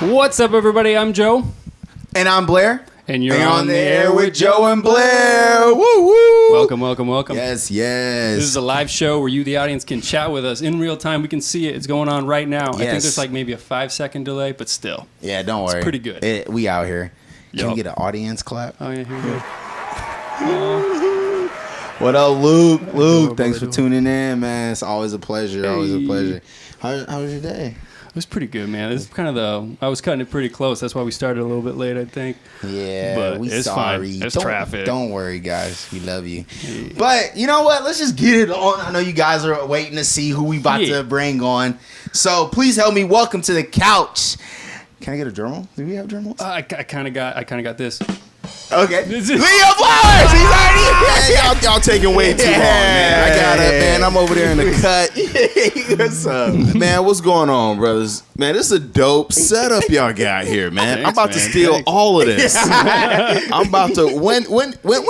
What's up, everybody? I'm Joe. And I'm Blair. And you're on the air with Joe and Blair. Woo woo. Welcome, welcome, welcome. Yes. This is a live show where you, the audience, can chat with us in real time. We can see it. It's going on right now. Yes. I think there's like maybe a 5-second delay, but still. Yeah, don't worry. It's pretty good. We out here. Can Yup. we get an audience clap? Oh, yeah, here we go. What up, Luke? Luke, Thanks for tuning in, man. It's always a pleasure. Always a pleasure. How was your day? It was pretty good, man. This is kind of I was cutting it pretty close. That's why we started a little bit late, I think. Yeah, But we it's sorry. fine. It's traffic. Don't worry, guys. We love you. Yeah. But you know what? Let's just get it on. I know you guys are waiting to see who we about to bring on. So please help me welcome to the couch. Can I get a drum roll? Do we have drum rolls? I kind of got this. Okay. This is- Leo Flowers! He's already here! Y'all taking way too long, man. I got it, man. I'm over there in the cut. What's up? Man, what's going on, brothers? Man, this is a dope setup y'all got here, man. Thanks, I'm about to man. steal Thanks. all of this. I'm about to when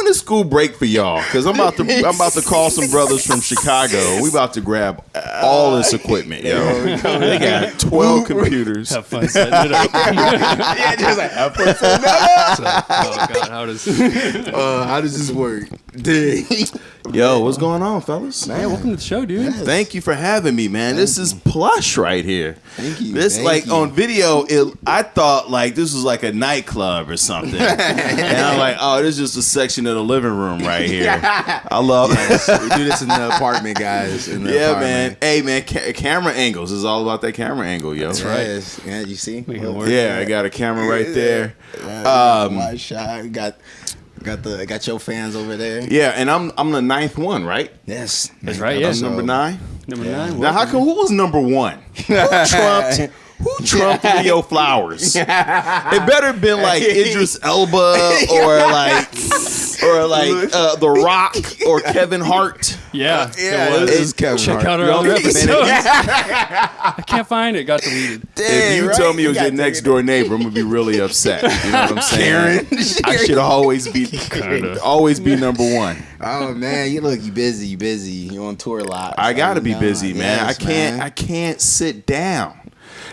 is school break for y'all? Because I'm about to call some brothers from Chicago. We about to grab all this equipment, yo. They got 12 computers. Have fun setting it up. Yeah, just like, I put some up. Oh, God, How does this work? Dang. Yo, what's going on, fellas? Man, welcome to the show, dude. Thank you for having me, man. This is plush right here. Thank you. This Thank like you. on video, I thought like this was like a nightclub or something, and I'm like, oh, this is just a section of the living room right here. I love We do this in the apartment, guys. In the yeah, apartment. man. Hey, man, camera angles is all about that camera angle, yo. That's right. Yes. Yeah, you see? We can work. Yeah, I got a camera right there. Wide shot. Got your fans over there. Yeah, and I'm the ninth one, right? Yes. That's right, I'm yes. number 9. Number 9. Now, how come who was number 1? Who trumped Leo Flowers? It better have been like Idris Elba or like The Rock or Kevin Hart. Yeah, Yeah, it was. this is Kevin Check Hart. out our other episodes. I can't find it. Got deleted. If you right? tell me it was You your got next to- door neighbor, I'm gonna be really upset. You know what I'm saying? I should always be number 1. Oh man, you busy. You on tour a lot. I so gotta you be know. busy, man. Yes, I can't sit down.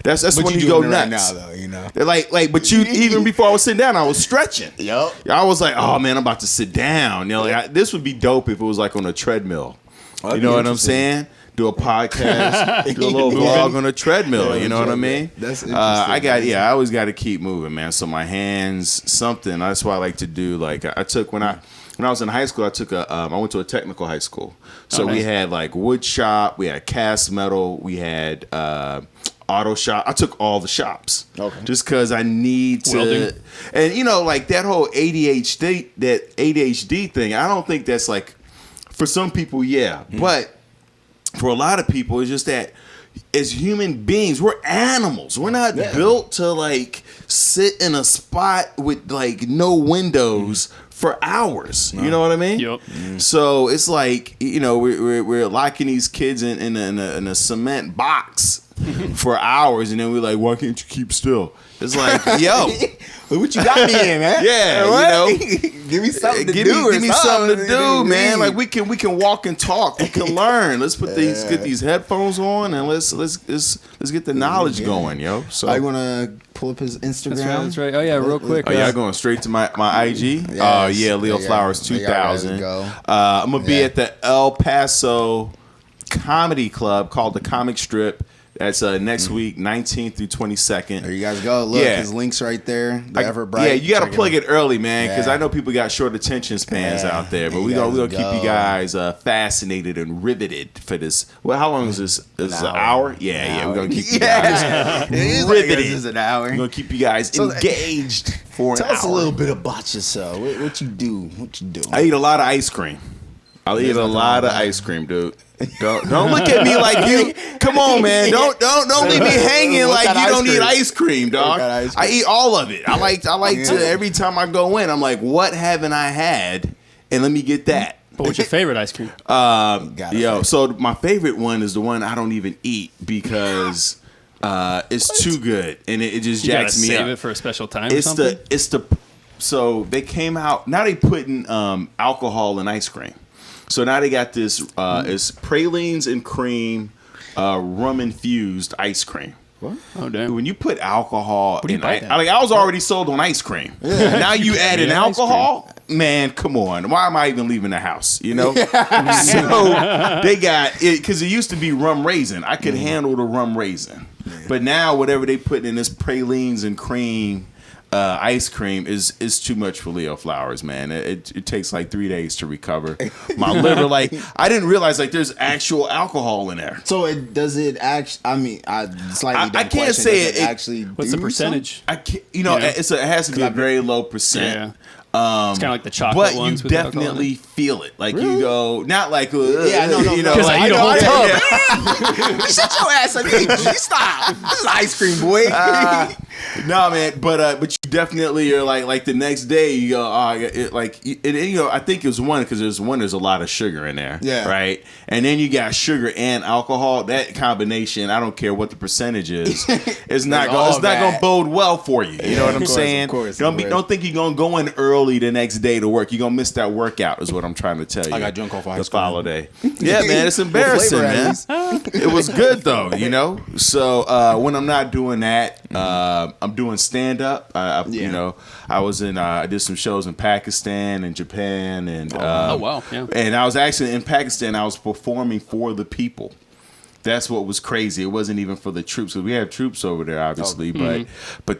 That's But when you you go doing it nuts. right now, though. You know. They're like, but you even before I was sitting down, I was stretching. Yup. I was like, oh man, I'm about to sit down. You know, this would be dope if it was like on a treadmill. You know what I'm saying? Do a podcast, do a little vlog on a treadmill. You know what I mean? That's interesting. I always got to keep moving, man. So my hands, something. That's what I like to do. Like I took when I was in high school, I went to a technical high school. So nice. we had like wood shop, we had cast metal, we had auto shop. I took all the shops. Okay. Just because I need to. Welding. And you know, like that whole ADHD thing, I don't think that's like, for some people, yeah. But for a lot of people, it's just that as human beings, we're animals. We're not built to like sit in a spot with like no windows for hours. You know what I mean? Yep. So it's like, you know, we're locking these kids in a cement box for hours, and then we're like, why can't you keep still? It's like, yo, Look what you got me in, man. Yeah, What? you know. Give me something to give do. me something to do, man. Like we can walk and talk. We can learn. Let's get these headphones on and let's get the knowledge going, yo. So I want to pull up his Instagram. That's right. Oh yeah, real quick. Oh, y'all going straight to my IG? Oh yeah, Leo Flowers 2000. I'm gonna be at the El Paso Comedy Club called the Comic Strip. That's next week, 19th through 22nd. There you guys go. Look, his link's right there. The Everbright. Yeah, you got to plug it early, man, because I know people got short attention spans out there. But we're gonna keep you guys fascinated and riveted for this. Well, how long is this? Is an hour? Yeah, we're gonna keep you guys riveted. This is an hour. We're gonna keep you guys engaged for an hour. Tell us a little bit about yourself. What you do? What you do? I eat a lot of ice cream. I eat a lot of ice cream, dude. Don't look at me like you. Come on, man. Don't leave me hanging like you don't eat ice cream, dog. I eat all of it. I like to every time I go in, I'm like, what haven't I had? And let me get that. But what's your favorite ice cream? So my favorite one is the one I don't even eat because it's too good and it just jacks me up. Save it for a special time. Or something? So they came out now. They putting alcohol in ice cream. So now they got this, it's pralines and cream, rum infused ice cream. What? Oh damn! When you put alcohol in, I was already sold on ice cream. Yeah. Now you add in alcohol, man. Come on, why am I even leaving the house? You know. So they got it because it used to be rum raisin. I could handle the rum raisin, but now whatever they put in this pralines and cream. Ice cream is too much for Leo Flowers, man. It takes like 3 days to recover. My liver, I didn't realize there's actual alcohol in there. So does it actually? I mean, slightly. I can't say it actually. What's the percentage? I can't, it has to be a very low percent. It's kind of like the chocolate ones. But you definitely feel it. Like you go, not like no. Because I eat a whole tub. Shut your ass up. You stop. This is ice cream, boy. No, man, but you definitely are like the next day you go, I think it was one because there's a lot of sugar in there, right, and then you got sugar and alcohol. That combination, I don't care what the percentage is, it's not gonna bode well for you. You know what I'm saying? Don't think you're gonna go in early the next day to work. You're gonna miss that workout. Is what I'm trying to tell you. I got drunk off of the follow day. Yeah, man, it's embarrassing, man. It was good though, you know. So when I'm not doing that, I'm doing stand up. I was I did some shows in Pakistan and Japan and and I was actually in Pakistan. I was performing for the people. That's what was crazy. It wasn't even for the troops because we have troops over there, obviously. But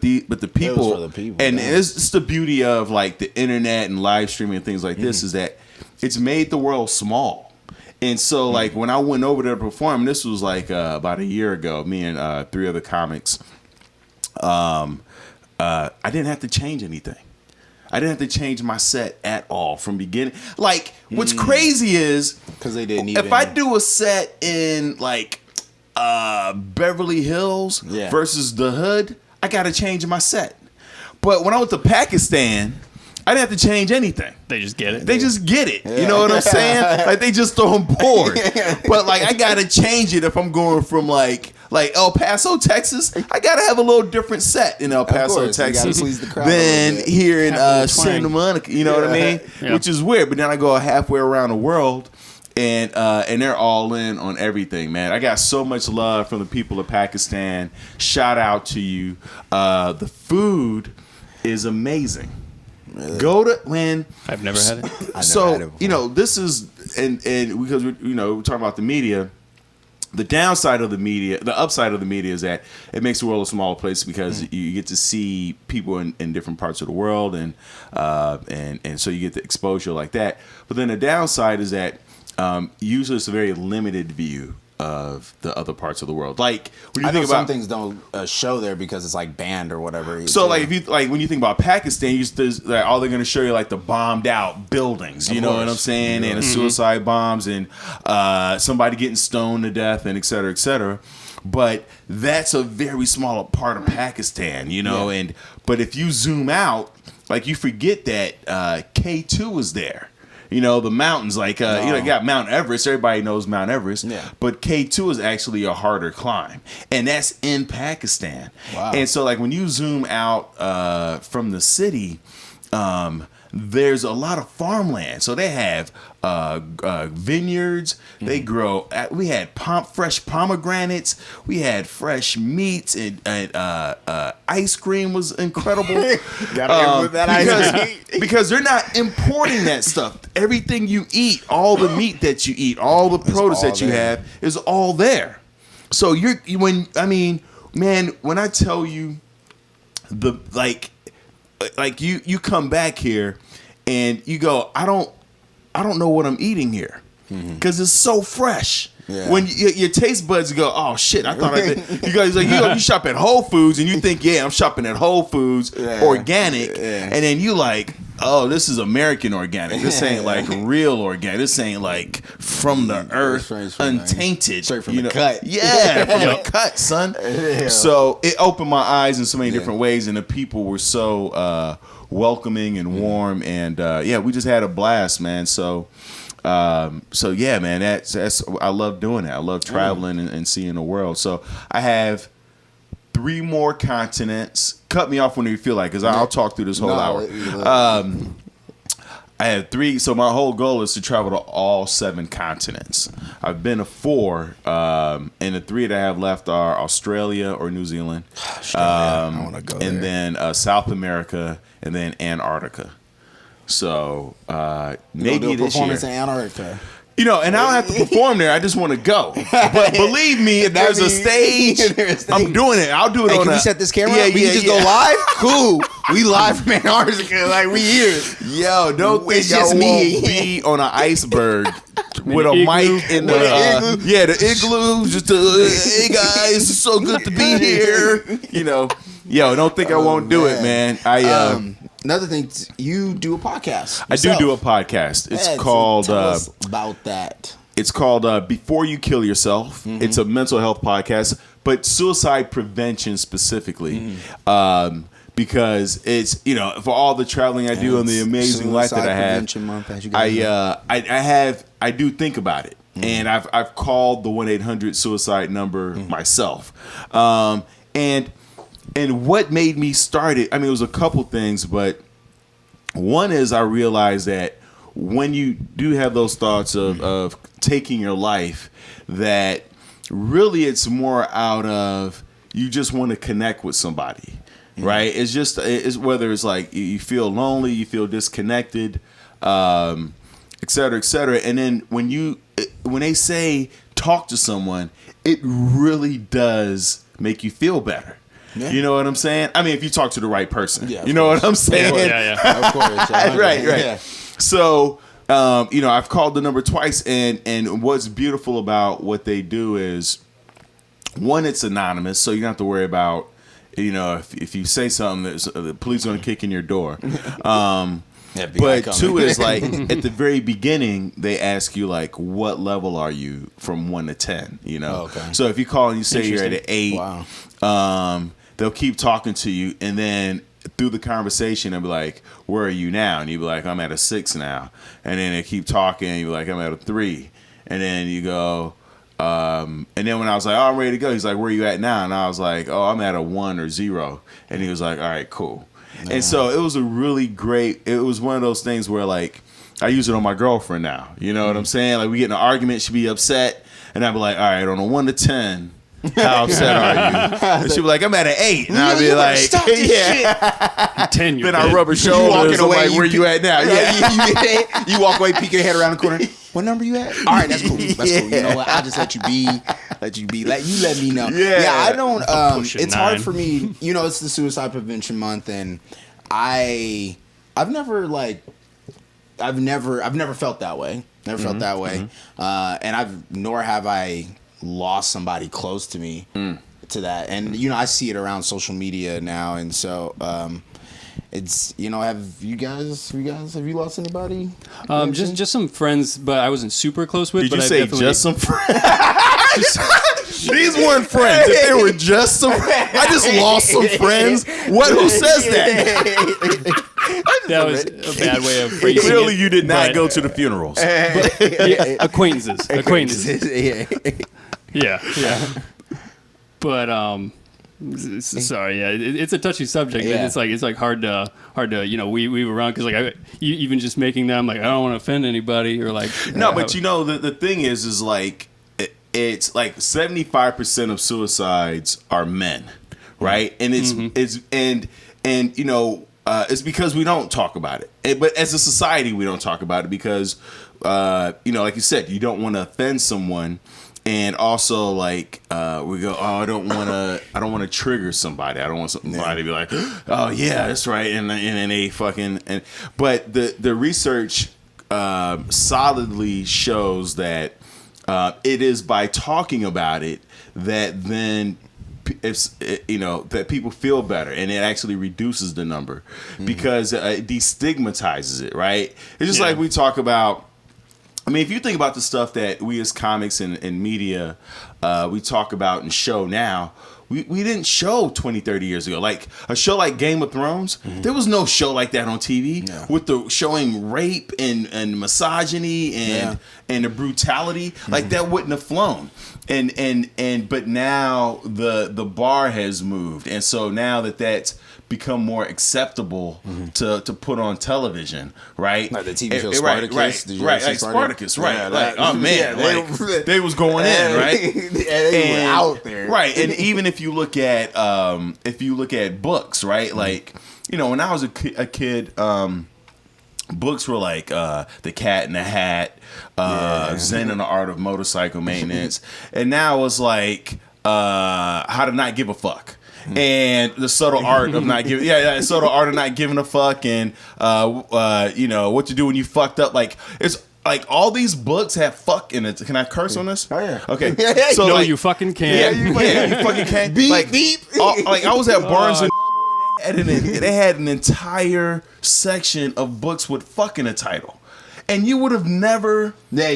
the people, and it's the beauty of the internet and live streaming and things like this is that it's made the world small. And so when I went over there to perform, this was about a year ago. Me and 3 other comics. I didn't have to change anything. I didn't have to change my set at all from beginning. What's crazy is because they didn't. If I do a set in Beverly Hills versus the Hood, I got to change my set. But when I went to Pakistan, I didn't have to change anything. They just get it. They just get it. You know what I'm saying? They just throw on board. But I got to change it if I'm going from El Paso, Texas. I got to have a little different set in El Paso, Texas than here in Santa Monica. You know what I mean? Yeah. Which is weird. But then I go halfway around the world. And they're all in on everything, man. I got so much love from the people of Pakistan. Shout out to you. The food is amazing. Really? Go to when I've never had it. So this is and because we're talking about the media. The downside of the media, the upside of the media is that it makes the world a smaller place because you get to see people in different parts of the world and so you get the exposure like that. But then the downside is that usually it's a very limited view of the other parts of the world. When you think about some things don't show there because it's banned or whatever. So if you when you think about Pakistan, all they're going to show you the bombed out buildings. You know what I'm saying? And the suicide bombs and somebody getting stoned to death and et cetera, et cetera. But that's a very small part of Pakistan, but if you zoom out, you forget that K2 was there. You know, the mountains, like you know, you got Mount Everest. Everybody knows Mount Everest. Yeah. But K2 is actually a harder climb, and that's in Pakistan. Wow. And so, like, when you zoom out from the city, there's a lot of farmland. So they have vineyards. They grow. We had fresh pomegranates. We had fresh meats, and ice cream was incredible. Gotta that ice cream. Because they're not importing that stuff. Everything you eat, all the meat that you eat, all the produce all that you there. have is all there. So when I tell you you come back here and you go, I don't know what I'm eating here because it's so fresh. Yeah. When your taste buds go, oh shit! I thought you guys like you shop at Whole Foods and you think, yeah, I'm shopping at Whole Foods, organic, and then you like, oh, this is American organic. This ain't like real organic. This ain't like from the earth, untainted, straight from the cut. Yeah, from the cut, son. Yeah. So it opened my eyes in so many different ways, and the people were so welcoming and warm, and we just had a blast, man. So yeah, man, that's I love doing that. I love traveling and seeing the world. So I have 3 more continents. Cut me off when you feel like, because I'll talk through this whole hour. I have 3. So my whole goal is to travel to all 7 continents. I've been to 4, and the 3 that I have left are Australia or New Zealand, I want to go there. and then South America, and then Antarctica. So maybe do a this year, performance in Antarctica. you know, and I don't have to perform there. I just want to go. But believe me, if there's a stage, I'm doing it. I'll do it on. Can we set this camera? Yeah, up? We yeah, can just yeah. go live. Cool. We live from Antarctica. Like we here. Yo, don't think It's y'all just won't me. be on an iceberg with a igloo. mic in the Igloo. the igloo. Just hey guys, it's so good to be here. You know, yo, don't think I won't do it, man. Another thing, you do a podcast. I do a podcast. It's Yeah, called tell us about that. It's called Before You Kill Yourself. It's a mental health podcast, but suicide prevention specifically. Because it's, you know, for all the traveling I do and the amazing life that I have, Prevention Month, as you guys know. I do think about it. And I've called the 1-800 suicide number myself. And what made me start it, I mean, it was a couple things, but one is I realized that when you do have those thoughts of taking your life, that really it's more out of you just want to connect with somebody, right? It's whether it's like you feel lonely, you feel disconnected, et cetera, et cetera. And then when they say talk to someone, it really does make you feel better. Yeah. You know what I'm saying? I mean, if you talk to the right person, you know what I'm saying? Yeah. Of course. right. Yeah. So, you know, I've called the number twice, and what's beautiful about what they do is, one, it's anonymous, so you don't have to worry about, you know, if you say something, the police are going to kick in your door. But 2 is like at the very beginning, they ask you like, what level are you from 1 to 10? You know, so if you call and you say you're at an 8, they'll keep talking to you, and then through the conversation, they'll be like, where are you now? And you'll be like, I'm at a 6 now. And then they keep talking, and you're like, I'm at a 3. And then you go, and then when I was like, oh, I'm ready to go, he's like, where are you at now? And I was like, oh, I'm at a 1 or 0. And he was like, all right, cool. And so it was it was one of those things where like, I use it on my girlfriend now. You know what I'm saying? Like we get in an argument, she'd be upset, and I'd be like, all right, on a 1 to 10, how upset are you? And she'd be like, I'm at an 8. And I'd be like, yeah. 10, you're Then I dead. rub her shoulders. I'm like, where you at now? Yeah. You walk away, peek your head around the corner. What number you at? All right, that's cool. That's cool. You know what? I'll just let you be. Let me know. Yeah. I don't. push it It's hard 9. for me. You know, it's the Suicide Prevention Month, and I've never felt that way. Never felt that way. And nor have I lost somebody close to me to that. And you know, I see it around social media now, and so it's, you know, have you lost anybody? Just some friends, but I wasn't super close with. Did but you I say definitely, just some friends? These weren't friends. If they were just some, I just lost some friends. Who says that? That was a bad way of phrasing Clearly, it. you did not but- go to the funerals. Yeah, acquaintances. Yeah. Yeah. But sorry, yeah, it's a touchy subject. Yeah. And it's like hard to weave around because even just making them like I don't want to offend anybody or like No, but the thing is like it's like 75% of suicides are men, right? And it's it's because we don't talk about it. But as a society, we don't talk about it because like you said, you don't want to offend someone. And also, like, we go, oh, I don't want to trigger somebody. I don't want somebody to be like, oh yeah, that's right, and they fucking. But the research solidly shows that it is by talking about it that then that people feel better, and it actually reduces the number because it destigmatizes it. Right? It's just like we talk about. I mean, if you think about the stuff that we as comics and media, we talk about and show now, we didn't show 20, 30 years ago. Like a show like Game of Thrones, there was no show like that on TV with the showing rape and misogyny and the brutality. Like that wouldn't have flown. But now the bar has moved. And so now that's become more acceptable to put on television, right? Like the TV show Spartacus. Right, Did you right, ever see like Spartacus, right? Yeah, like, that- oh man, yeah, they was going in, right? They were out there, right? And even if you look at books, right? Like when I was a kid, books were like The Cat in the Hat, Zen and the Art of Motorcycle Maintenance, and now it's like How to Not Give a Fuck. And the subtle art of not giving, subtle art of not giving a fuck, and what to do when you fucked up. Like it's like all these books have fuck in it. Can I curse on this? Oh yeah. Okay. So no, like, you fucking yeah, can. you fucking can. Beep, like, beep. Like I was at Barnes and they had an entire section of books with fuck in the title. And you would have never. I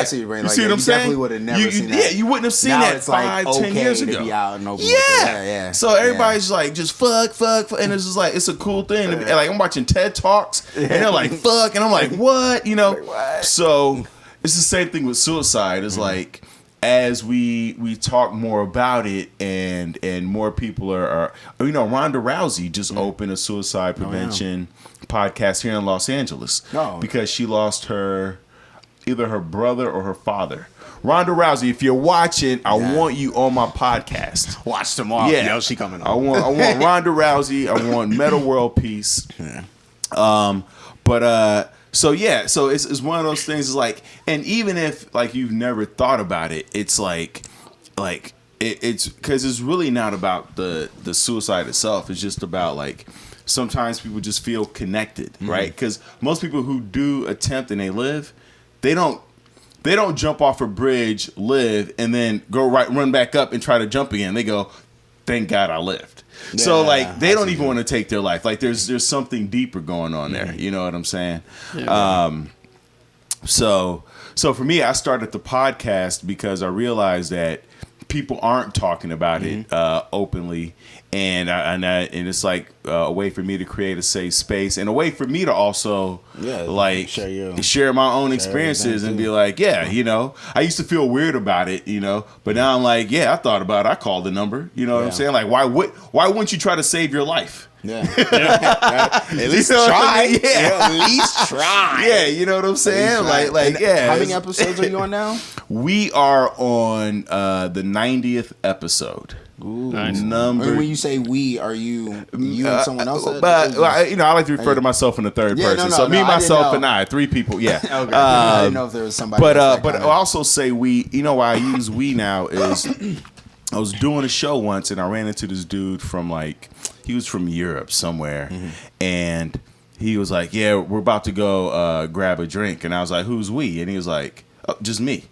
see your brain. You Like, see what I'm saying? Definitely would have never seen that. Yeah, you wouldn't have seen Now that it's like 5, 10 years to ago. be out and open with Yeah. it. Yeah. So everybody's like, just fuck, and it's just like, it's a cool thing. And like, I'm watching TED Talks, and they're like, fuck, and I'm like, what? what? So it's the same thing with suicide. It's like, as we talk more about it, and more people are Ronda Rousey just opened a suicide prevention podcast here in Los Angeles because she lost either her brother or her father. Ronda Rousey, if you're watching, I want you on my podcast. Watch tomorrow. Yeah, Yo, she coming on. I want Ronda Rousey. I want Meta World Peace. So it's one of those things. Is like, and even if like you've never thought about it, it's like it's because it's really not about the suicide itself. It's just about like sometimes people just feel connected, right? Because most people who do attempt and they live, they don't jump off a bridge, live, and then run back up and try to jump again. They go, thank God I lived. So like they don't even want to take their life. Like there's something deeper going on there. You know what I'm saying? Yeah. So for me, I started the podcast because I realized that people aren't talking about it openly, and it's like a way for me to create a safe space, and a way for me to also share my own experiences and be like, I used to feel weird about it, but now I'm like, I thought about it. I called the number, what I'm saying? Like, why wouldn't you try to save your life? Yeah. At least try. At least try. Yeah, you know what I'm saying? How many episodes are you on now? We are on the 90th episode. Ooh. Nice. Number. When you say we, are you and someone else? But I like to refer to myself in the third person. So me, myself, and I, 3 people. Yeah. Okay. I didn't know if there was somebody. But I also say we. You know why I use we now is I was doing a show once and I ran into this dude from he was from Europe somewhere, and he was like, "Yeah, we're about to go grab a drink," and I was like, "Who's we?" And he was like, "Oh, just me."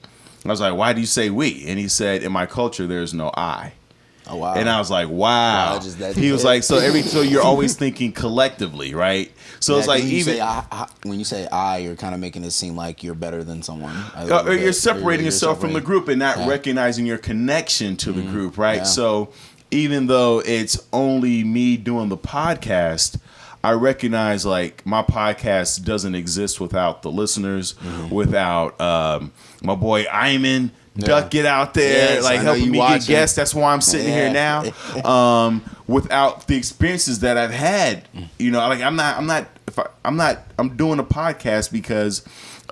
And I was like, "Why do you say we?" And he said, "In my culture, there's no I." Oh wow! And I was like, "Wow." He was like, "So you're always thinking collectively, right?" So it's like when you say I, you're kind of making it seem like you're better than someone. Or you're separating yourself from the group and not recognizing your connection to the group, right? Yeah. So even though it's only me doing the podcast, I recognize like my podcast doesn't exist without the listeners, without my boy Iman. Duck it out there, Yes, like I know helping you me watching. get guests. That's why I'm sitting here now. Without the experiences that I've had, like I'm doing a podcast because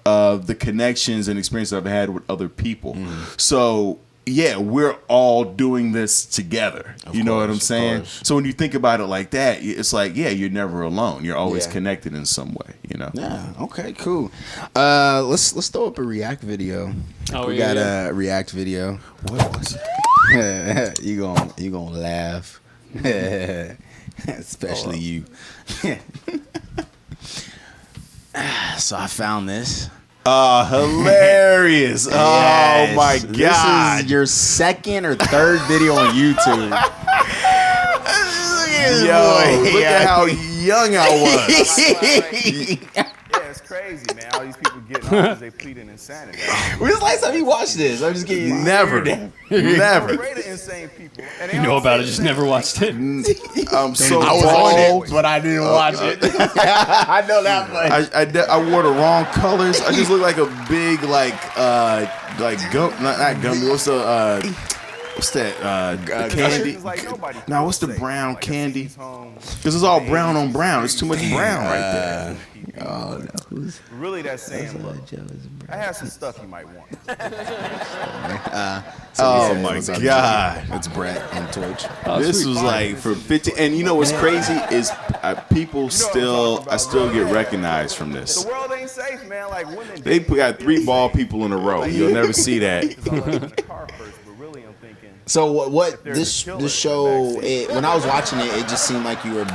of the connections and experiences I've had with other people. So yeah, we're all doing this together. You know what I'm saying? So when you think about it like that, it's like, yeah, you're never alone. You're always connected in some way, Yeah. Okay. Cool. Let's throw up a React video. Oh, we yeah, got yeah. a React video. What was it? you gonna laugh, especially you. So I found this. Hilarious. Yes. Oh my This God. is your second or third video on YouTube. Yo, look at how young I was. Yeah, it's crazy, man. All these people getting off because they pleading insanity. When's the last time you watched this? I'm just kidding. Never. Never. Afraid of insane people. And they You know all about say it, just the never watched it. I'm so I was bald. on it, but I didn't watch it. I know that much. I wore the wrong colors. I just look like a big like gum, not gummy. What's that candy? It's like nobody Nah, what's the feels safe. brown Like a candy? peace home. Because it's all brown on brown. It's too much brown right there. Really, that's saying, look, I have some stuff you might want. Oh my God. It's Brett on Twitch. This was like for 50, and you know what's crazy is people I still get recognized from this. The world ain't safe, man. Like women. They got 3 bald people in a row. You'll never see that. I was in the car first, but really I'm thinking. So what there's this a killer this in show? the When I was watching it, it just seemed like you were.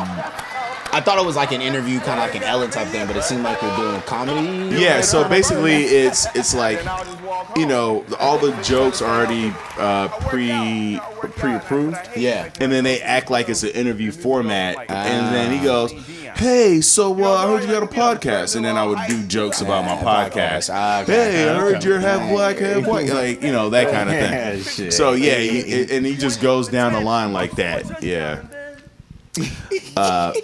I thought it was like an interview, kind of like an Ellen type thing, but it seemed like you're doing comedy. Yeah, so basically it's like, Then I'll just walk home. all the jokes are already pre-approved. Yeah. And then they act like it's an interview format. And then he goes, hey, so I heard you got a podcast. And then I would do jokes about my podcast. Hey, I heard you're half black, half white. Like, that kind of thing. Shit. So, yeah, and he just goes down the line like that. Yeah.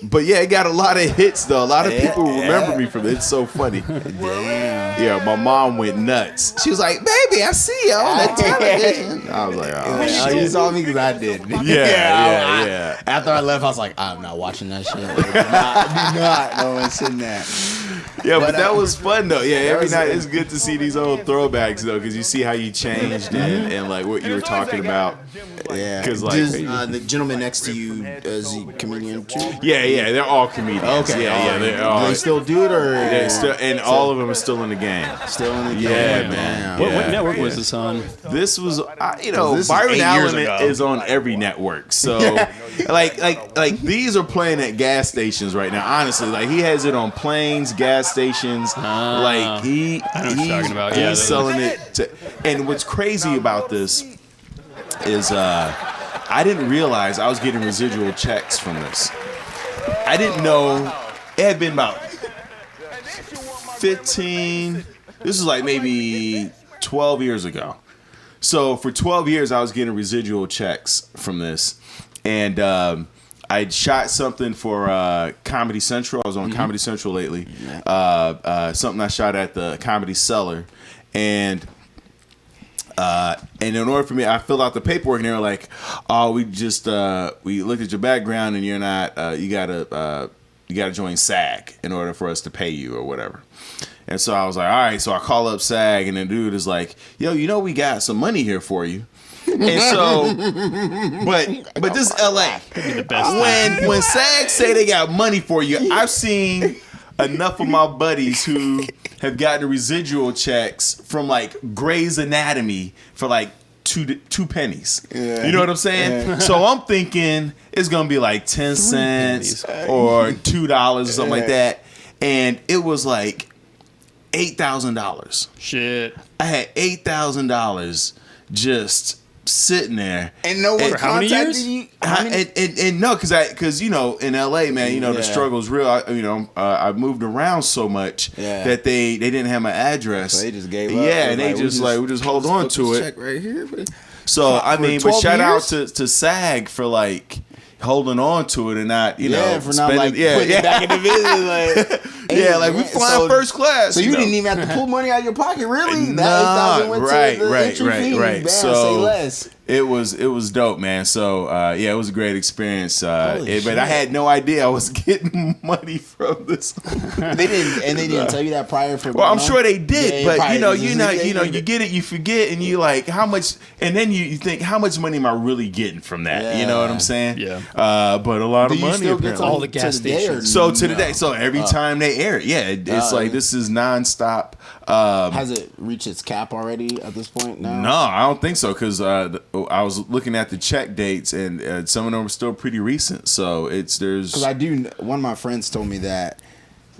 But yeah, it got a lot of hits though. A lot of people remember me from it. It's so funny. Yeah, my mom went nuts. She was like, "Baby, I see you on the television." I was like, "Oh Oh, you shit." saw me because I did. Yeah. After I left, I was like, I'm not watching that shit. Like, do not. No one's sitting there. Yeah, but that was fun though. Yeah, every night it's good to see these old throwbacks though, because you see how you changed and like what you were talking about. Yeah. 'Cause, like- the gentleman next to you is he comedian too? Yeah, they're all comedians. Okay. Yeah, they're Do all. they still do it or They're still, and all of them are still in the game. still in the game? Yeah, man. What Yeah. network was this on? This was, This is Byron 8 years Allen ago. is on every network. So, like these are playing at gas stations right now. Honestly, like he has it on planes, gas stations. Like I know what you're talking about. Yeah, he's that- selling it to. And what's crazy about this is, I didn't realize I was getting residual checks from this. I didn't know it had been about 15. This is like maybe 12 years ago. So for 12 years, I was getting residual checks from this. And I'd shot something for Comedy Central. I was on Comedy Central lately. Something I shot at the Comedy Cellar. And in order for me, I filled out the paperwork and they were like, oh, we looked at your background and you're not, you gotta join SAG in order for us to pay you or whatever. And so I was like, all right. So I call up SAG and the dude is like, yo, we got some money here for you. And so, but this is LA. The best. When SAG say they got money for you, I've seen enough of my buddies who have gotten residual checks from like Grey's Anatomy for like two pennies. Yeah. You know what I'm saying? Yeah. So I'm thinking it's gonna be like 10 cents or $2 or something like that. And it was like $8,000. Shit. I had $8,000 just sitting there. And no one For how many contacted years? you? And no, because in LA, man, the Yeah. struggle's real. I moved around so much that they didn't have my address. So they just gave up. Yeah, They and they was just we just hold on to it. Check right here. So I For mean, but 12 shout years? out to SAG for like, holding on to it and not, you know, for not like putting it back in the business. Like, yeah, like we flying first class. So you know? didn't even have to pull money out of your pocket, really? Nah, that 8,000 went right, to the entry fee. right. Bam, So say less. it was dope, man. So yeah, it was a great experience. But shit. I had no idea I was getting money from this. They didn't tell you that prior. Well, I'm sure they did, Yeah, but probably you get it, you forget, and you like how much, and then you think how much money am I really getting from that? You know what I'm saying? Yeah. But a lot of money. Still get all the gas to the day or stations. So to the day, so every time they air it, yeah, it's like this is nonstop. Has it reached its cap already at this point now? No, I don't think so because I was looking at the check dates and some of them are still pretty recent. So there's Because one of my friends told me that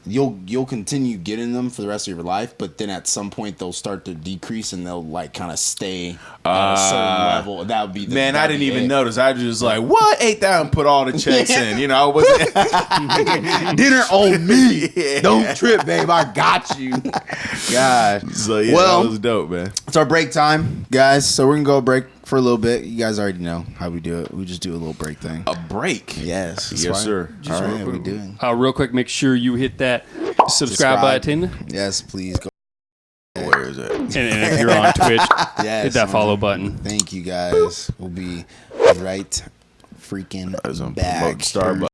you'll continue getting them for the rest of your life, but then at some point they'll start to decrease and they'll like kind of stay at a certain level. That would be the man. I that'd didn't be even it. notice. I just like what 8,000 put all the checks in. You know, I wasn't Dinner on me. Yeah. Don't trip, babe. I got you. God. So yeah, Well, that was dope, man. It's our break time, guys. So we're gonna go break for a little bit. You guys already know how we do it. We just do a little break thing. A break. Yes. that's Yes, why- sir. Just All right, right. we doing. Real quick, make sure you hit that subscribe button. Yes, please go. Where is it? And if you're on Twitch, Yes, hit that man. follow button. Thank you, guys. We'll be right freaking I was on back. Starbucks.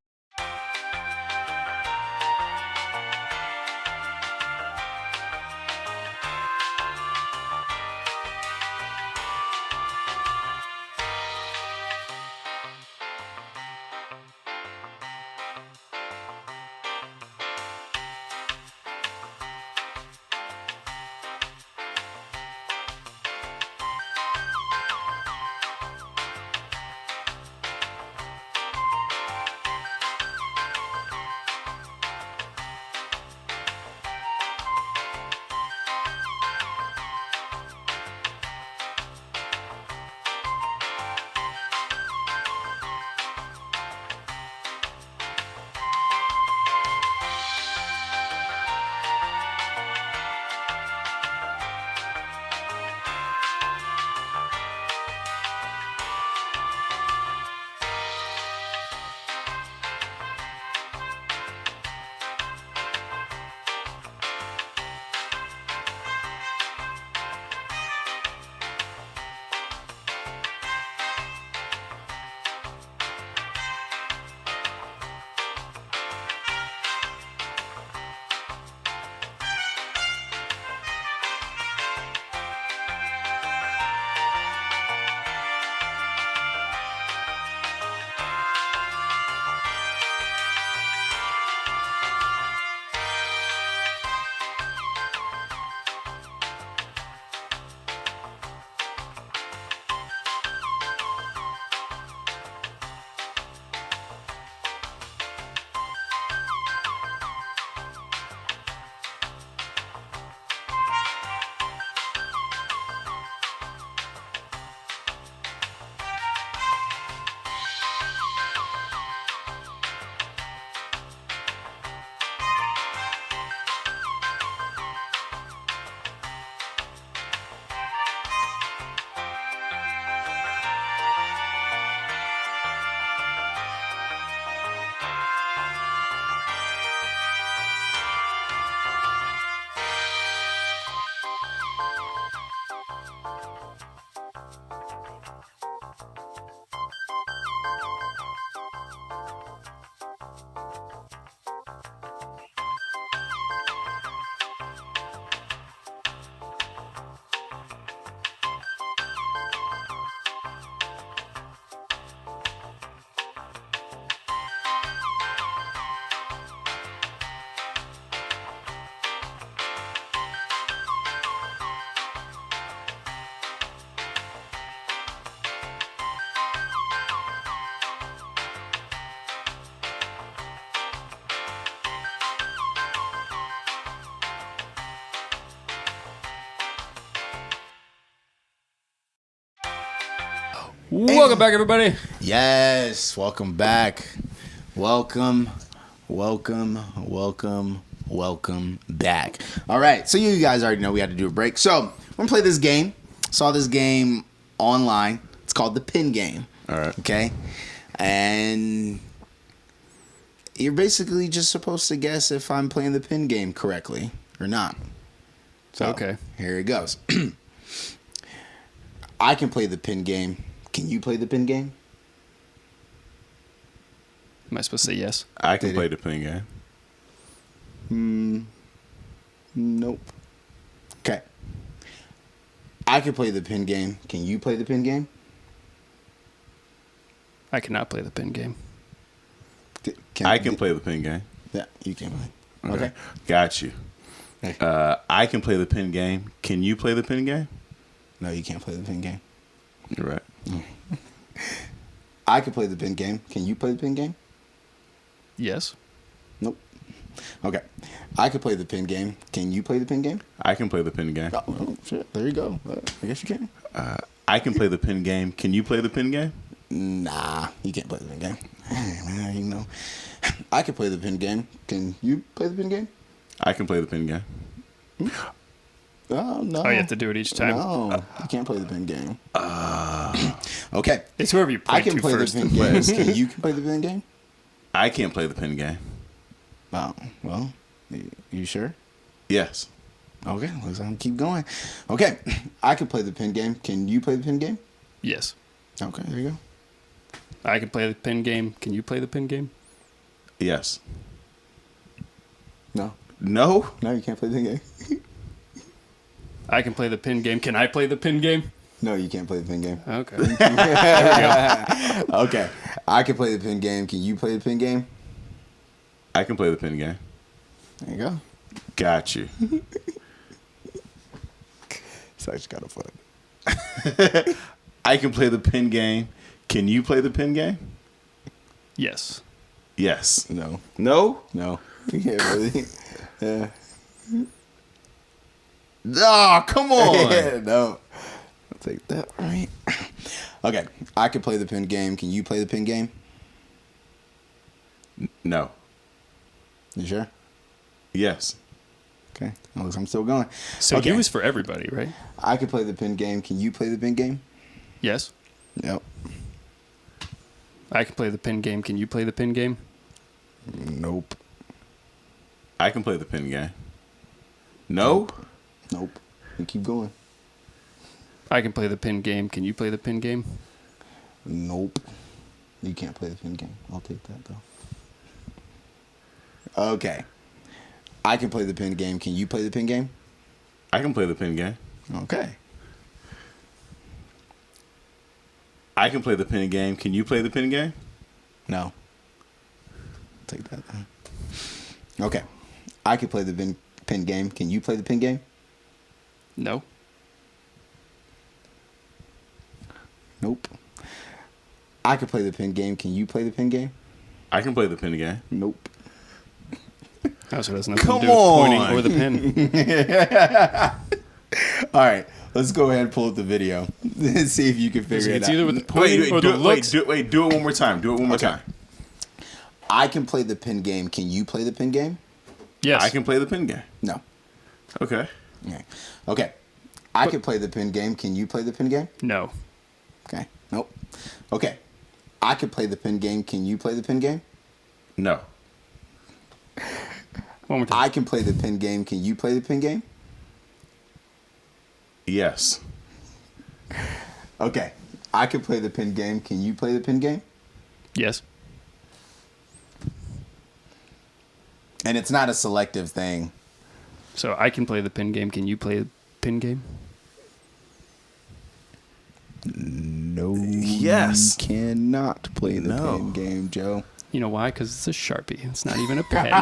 Welcome back, everybody. Yes, welcome back. Welcome back. All right, so you guys already know we had to do a break. So we're gonna play this game. Saw this game online. It's called the Pin Game. All right. Okay. And you're basically just supposed to guess if I'm playing the pin game correctly or not. So, Okay. here it goes. I can play the pin game. Can you play the pin game? Am I supposed to say yes? I can Did play it? the pin game. Nope. Okay. I can play the pin game. Can you play the pin game? I cannot play the pin game. I can play the pin game. Yeah, you can play. Okay. Got you. Okay. I can play the pin game. Can you play the pin game? No, you can't play the pin game. You're right. I can play the pin game. Can you play the pin game? Yes. Nope. Okay. I can play the pin game. Can you play the pin game? I can play the pin game. Oh, shit. There you go. I guess you can. I can play the pin game. Can you play the pin game? Nah, you can't play the pin game. Hey, man, you know. I can play the pin game. Can you play the pin game? I can play the pin game. Oh, no. Oh, you have to do it each time. No, you can't play the pin game. Okay. It's whoever you point I can to play first. the pin game. Can you play the pin game? I can't play the pin game. Oh, well, you sure? Yes. Okay, let's keep going. Okay, I can play the pin game. Can you play the pin game? Yes. Okay, there you go. I can play the pin game. Can you play the pin game? Yes. No, No. no, you can't play the pin game. I can play the pin game. Can I play the pin game? No, you can't play the pin game. Okay. Okay, I can play the pin game. Can you play the pin game? I can play the pin game. There you go. Got you. It's actually kind of fun. I can play the pin game. Can you play the pin game? Yes. Yes. No, No? no, you can't really. Yeah. Oh, come on. No. I'll take that, right? Okay, I can play the pin game. Can you play the pin game? No. You sure? Yes. Okay, at least I'm still going. So okay. you is for everybody, right? I can play the pin game. Can you play the pin game? Yes. Yep. I can play the pin game. Can you play the pin game? Nope. I can play the pin game. No? Nope. You keep going. I can play the pin game. Can you play the pin game? Nope. You can't play the pin game. I'll take that though. Okay. I can play the pin game. Can you play the pin game? I can play the pin game. Okay. I can play the pin game. Can you play the pin game? No. Take that then. Okay. I can play the pin game. Can you play the pin game? No. Nope. I can play the pin game. Can you play the pin game? I can play the pin game. Nope. Also doesn't have Come to do with pointing on. or the pin. All right. Let's go ahead and pull up the video and see if you can figure it It's out. either with the pointing or the looks. do it one more time. Do it one more Okay. time. I can play the pin game. Can you play the pin game? Yes. I can play the pin game. No. Okay. Okay. Okay. I can play the pin game. Can you play the pin game? No. Okay. Nope. Okay. I can play the pin game. Can you play the pin game? No. One more time. I can play the pin game. Can you play the pin game? Yes. Okay. I can play the pin game. Can you play the pin game? Yes. And it's not a selective thing. So I can play the pin game. Can you play the pin game? No. Yes. You cannot play the No. pin game, Joe. You know why? Because it's a Sharpie. It's not even a pen. All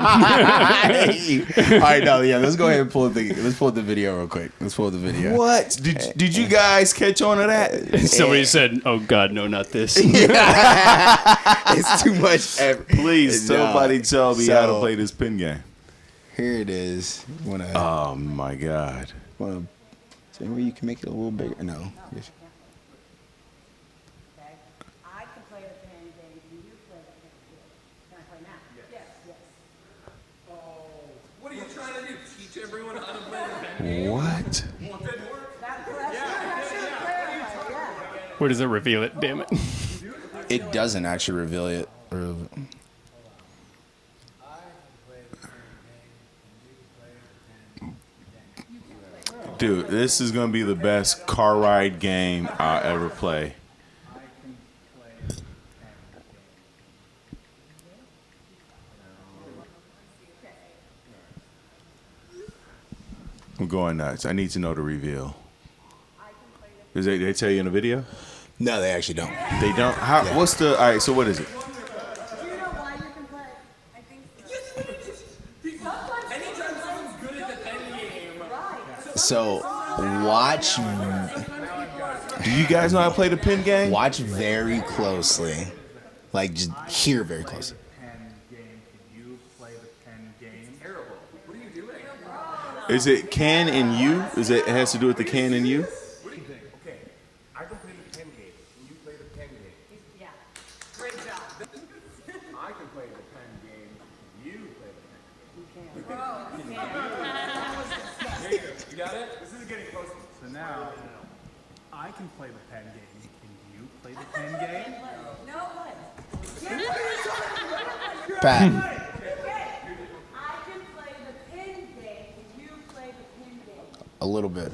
right, no, yeah. Let's go ahead and pull up the video real quick. Let's pull up the video. What? Did you guys catch on to that? Somebody said, "Oh God, no, not this." It's too much. Please, somebody tell me how to So- play this pin game. Here it is. Wanna Oh my God. is there any way you can make it a little bigger? No. Yes. Okay? I can play the pin game. Can you play the pin game? Can I play now? Yes. Yes. What are you trying to do? Teach everyone how to play the pen? What? That's what I should clarify. Yeah. Where does it reveal it? Damn it. It doesn't actually reveal it. Dude, this is gonna be the best car ride game I'll ever play. I'm going nuts. I need to know the reveal. Is they tell you in the video? No, they actually don't. They don't. How? Yeah. What's the? All right. So what is it? Do you know why you can play? I think so. Anytime someone's good at the pen game. So watch. Do you guys know how to play the pin game? Watch very closely. Like, just hear very closely. Is it can and you? Is it has to do with the can and you? Okay, I can play the pen game, and you play the pen game. Yeah. Great job. I can play the pen game, you play the pen game. There you go. You got it? This is getting close. So now, I can play the pen game. Can you play the pen game? No what? Pat. I can play the pin game. Can you play the pin game? A little bit.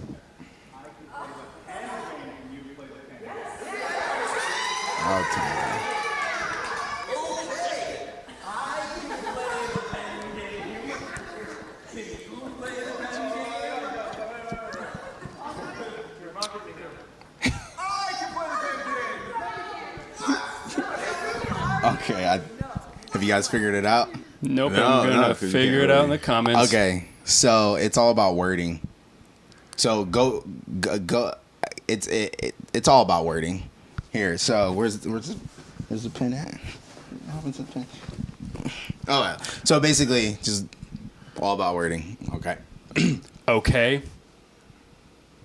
Okay. Okay, have you guys figured it out? Nope. No, I'm gonna 'cause you figure can't it out in really- the comments. Okay, so it's all about wording. So go. It's all about wording. Here, so where's the pen at? What happens to the pen? Oh, yeah. So basically, just all about wording. Okay. Okay.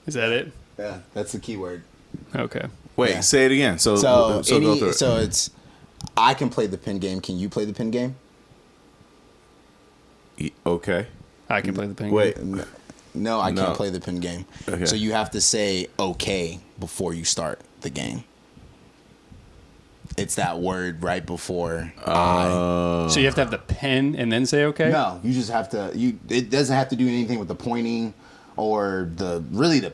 Is that it? Yeah, that's the key word. Okay. Wait, Yeah. say it again. So So go through it. so it's I can play the pin game. Can you play the pin game? Okay. I can play the penguin. Wait. No, I No. can't play the pin game. Okay. So you have to say okay before you start the game. It's that word right before I. So you have to have the pen and then say okay? No, you just have to. It doesn't have to do anything with the pointing or the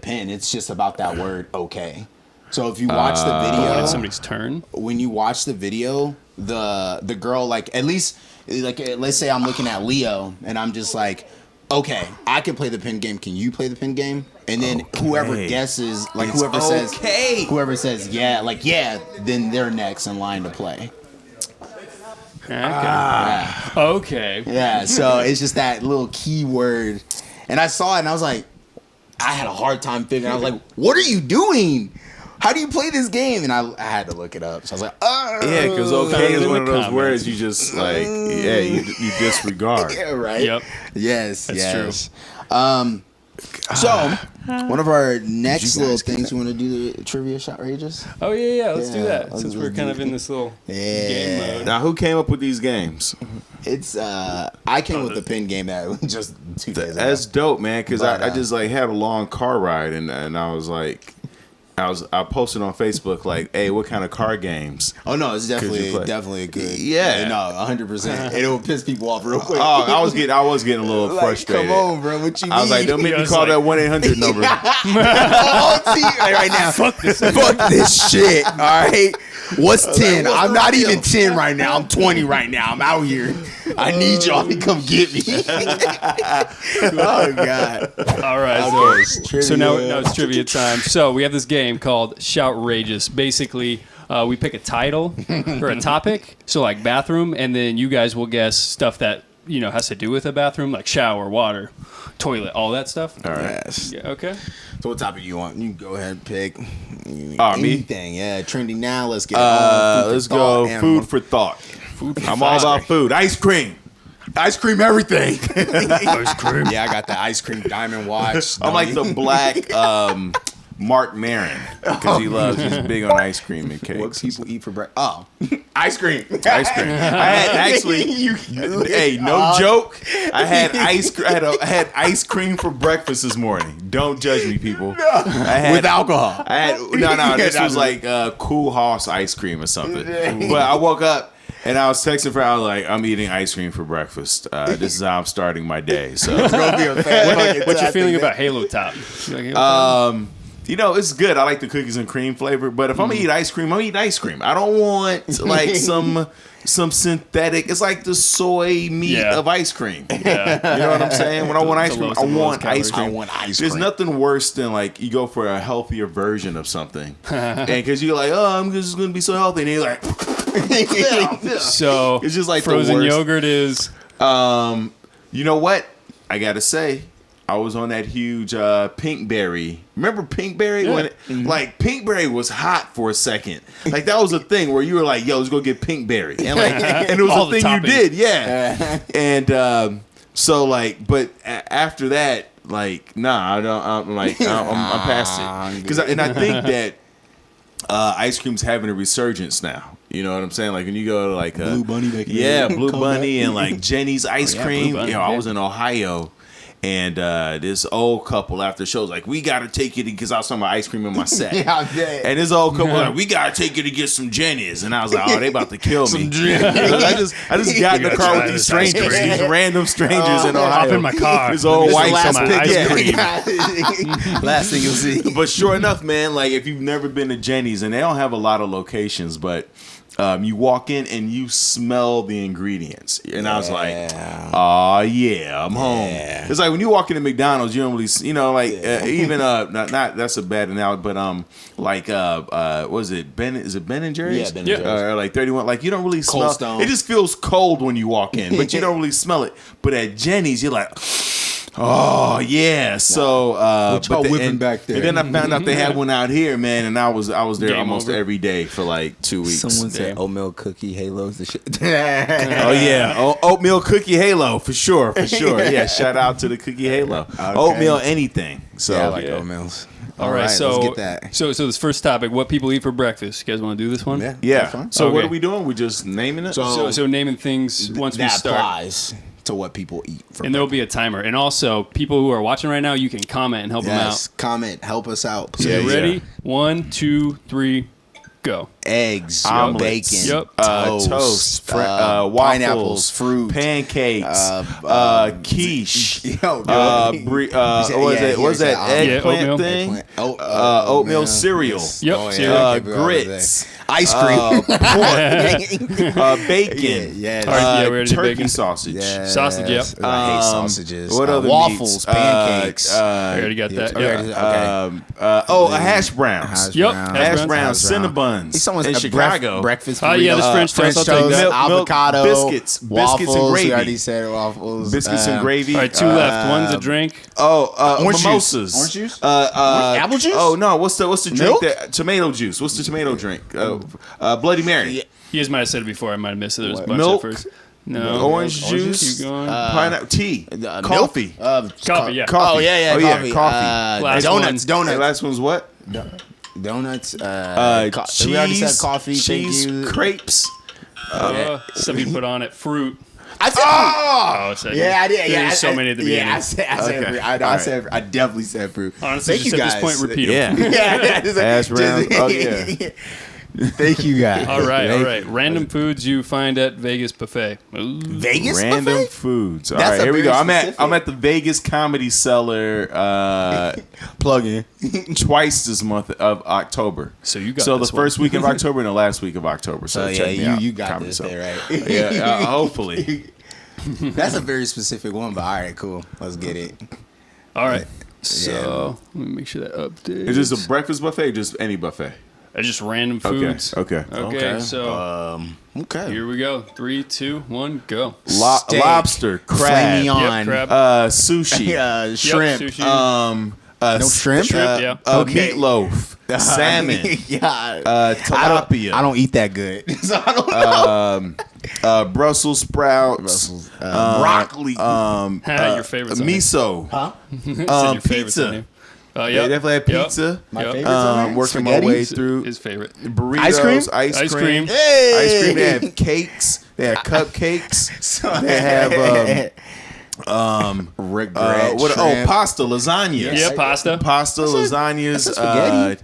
pen. It's just about that word okay. So if you watch the When video, it's somebody's turn. when you watch the video, the girl, like, at least, like, let's say I'm looking at Leo and I'm just like, okay, I can play the pin game. Can you play the pin game? And then whoever guesses, like, It's whoever says yeah, like, yeah, then they're next in line to play. Okay. Yeah. Okay. Yeah, so it's just that little keyword. And I saw it and I was like, I had a hard time figuring. I was like, what are you doing? How do you play this game? And I had to look it up. So I was like, oh. Yeah, because okay Found is in one of the those comments. words you just like, yeah, you disregard. Yeah, right? Yep. Yes, That's yes. So, one of our next You little guys get things, you want to do the trivia shot rages? Oh yeah. Let's do Yeah, that let's since we're do kind of it. in this little Yeah. game mode. Now, who came up with these games? It's, I came with the pin game that just 2 days ago. That's dope, man. Because But, I just like had a long car ride, and I was like, I posted on Facebook like, hey, what kind of car games? Oh, no, it's you definitely play? a good. Yeah. No, 100%. It'll piss people off real quick. Oh, I was getting a little Like, frustrated. come on, bro. What you mean? I was like, don't make I me was call like- that 1-800 number. Oh, see, right now. Fuck this shit. All right. What's 10? I'm not even 10 right now. I'm 20 right now. I'm out here. I need y'all to come get me. Oh God. All right. Okay, So now trivia. it's trivia time. So we have this game called Shoutrageous. Basically, we pick a title or a topic. So like bathroom, and then you guys will guess stuff that has to do with a bathroom, like shower, water, toilet, all that stuff. All right. Yes. Yeah, okay. So what topic you want? You can go ahead and pick. Me? Anything. Yeah, trending now. Let's get it on. Food for Let's thought, go and food for thought. I'm all about food. Ice cream. Ice cream everything. Ice cream. Yeah, I got the ice cream diamond watch. I'm like the black Mark Maron because he's big on ice cream and cakes. What people eat for breakfast? Oh, ice cream. Ice cream. I had actually, hey, no joke. I had ice cream. I had ice cream for breakfast this morning. Don't judge me, people. With alcohol. I had no. This was like Cool Hoss ice cream or something. But I woke up and I was texting for. I was like, I'm eating ice cream for breakfast. This is how I'm starting my day. So, It's gonna be a fat What's your feeling about Halo Top? You like Halo Top? you know, it's good. I like the cookies and cream flavor. But if I'm gonna eat ice cream, I'm gonna eat ice cream. I don't want like some synthetic. It's like the soy meat of ice cream. Yeah. You know what I'm saying? When I want ice The cream, lowest I of the want lowest ice cream. I want ice There's cream. nothing worse than like you go for a healthier version of something, and because you're like, oh, I'm just gonna be so healthy, and you're like, So it's just like the frozen worst. yogurt is You know what? I gotta say, I was on that huge Pinkberry. Remember Pinkberry? When like Pinkberry was hot for a second. Like that was a thing where you were like, "Yo, let's go get Pinkberry," and like, and it was All a the thing you toppings. did, yeah. And so like, but after that, like, nah, I don't. I'm past it because, and I think that ice cream's having a resurgence now. You know what I'm saying? Like when you go to like Blue Bunny back in the yeah, day. Blue Come Bunny back. and like Jenny's ice Blue cream. Bunny, You know, I yeah. was in Ohio, and this old couple after the show was like, "We gotta take you to," because I was talking about ice cream in my set. Yeah, I'm dead. And this old couple like, "We gotta take you to get some Jenny's," and I was like, "Oh, they about to kill me." I just got in the gotta car try with these this ice strangers, cream. these random strangers in Ohio. hop in my car. This old This white is some my ice yeah. cream. Last thing you'll see. But sure enough, man, like if you've never been to Jenny's, and they don't have a lot of locations, but you walk in and you smell the ingredients, and I was like, "Oh yeah, I'm home." It's like when you walk into McDonald's, you don't really, you know, like even not that's a bad analogy, but like what is it? Is it Ben and Jerry's? Yeah, Ben and Jerry's. Or like 31. Like you don't really Cold smell. Stone. It just feels cold when you walk in, but you don't really smell it. But at Jenny's, you're like. Oh yeah, so What y'all whipping back there? And then I found out they had one out here, man, and I was there Game almost over. every day for like 2 weeks. Someone said Yeah. oatmeal cookie halos. The shit. Oh yeah, oatmeal cookie halo for sure. Yeah, shout out to the cookie halo. Oatmeal anything. So Yeah, I like Yeah. oatmeals. all right. So let's get that. So this first topic: what people eat for breakfast. You guys want to do this one? Yeah, yeah. that's fine. So what Okay. are we doing? We're just naming it. So naming things once we that start. applies to what people eat. For And there will be a timer. And also, people who are watching right now, you can comment and help them yes, out. comment, help us out. Please. So Yeah, you yeah. ready? 1, 2, 3, go. Eggs, Omelets, bacon, Yep. toast, waffles, pineapples, fruit, pancakes, quiche. Yo, What is that eggplant oatmeal. thing? Oatmeal Oatmeal cereal. Yep. Oh, yeah. cereal. I can't believe I was Grits. ice cream. Bacon. Yes. All right, yeah, we already did turkey bacon. sausage. Yes. Sausage, yep. I hate sausages. What other waffles, meats? pancakes. I already got that. okay. Yep. A hash browns. Yep. Hash browns, Cinnabon. Cinnabuns. Someone's in a Chicago. breakfast. Oh, yeah, there's burritos, French toast. I'll take that. avocado, biscuits and waffles. gravy. We already said waffles. Biscuits and gravy. All right, 2 left. One's a drink. Orange juice. mimosas. Orange juice? Apple juice? Oh no, what's the drink? Milk? Tomato juice. What's the tomato drink? Bloody Mary. You guys might have said it before. I might have missed it. There was a bunch Milk? at first. No. Orange juice. Keep going. Pineapple tea. Milk? Coffee. Coffee, yeah. Coffee. Oh yeah, Oh, coffee. coffee. Last Donuts, one. The donuts, last one's what? donuts. Cheese. We already said coffee. Cheese. Thank you. Crepes. Stuff you put on it. Fruit. I said Oh, it's like, yeah, I did. Yeah, There's so many at the beginning. Yeah, I said Okay. fruit. I said I definitely said fruit. Honestly, Thank just you at guys. this point, repeat 'em. Yeah. Yeah, just like- Hash browns. just- Oh, yeah. Thank you guys. All right, all Thank right. Random foods you find at Vegas buffet. Ooh. Vegas Random buffet? foods. All That's right, a here we very go. specific- I'm at the Vegas Comedy Cellar Plug in. twice this month of October. So you got the this one. first week of October and the last week of October. So Oh yeah, check me out. you got Comedy this Cellar. there, right? Yeah, hopefully. That's a very specific one, but all right, cool. Let's get it. All right. So let me make sure that updates. Is this a breakfast buffet or just any buffet? Just random Okay. foods. Okay. Okay. So Okay. here we go. 3, 2, 1, go. Steak. Lobster, crab, Filet mignon. Yep, crab. sushi, Shrimp. Yep, sushi. No shrimp? Shrimp, yeah. Okay. meatloaf, salmon, yeah. tilapia. I don't eat that good, so I don't know. Brussels sprouts, broccoli. Your favorites on here. miso, Said your favorites on pizza, here. Yep. They definitely had Yep. pizza. My Yep. favorite. on there? Working my Spaghetti? way through His favorite. burritos, Ice cream? ice Ice cream. cream. Ice cream. They have cakes. They have cupcakes. They have regret. oh, pasta, lasagna. Yeah, pasta. Pasta, lasagnas, spaghetti.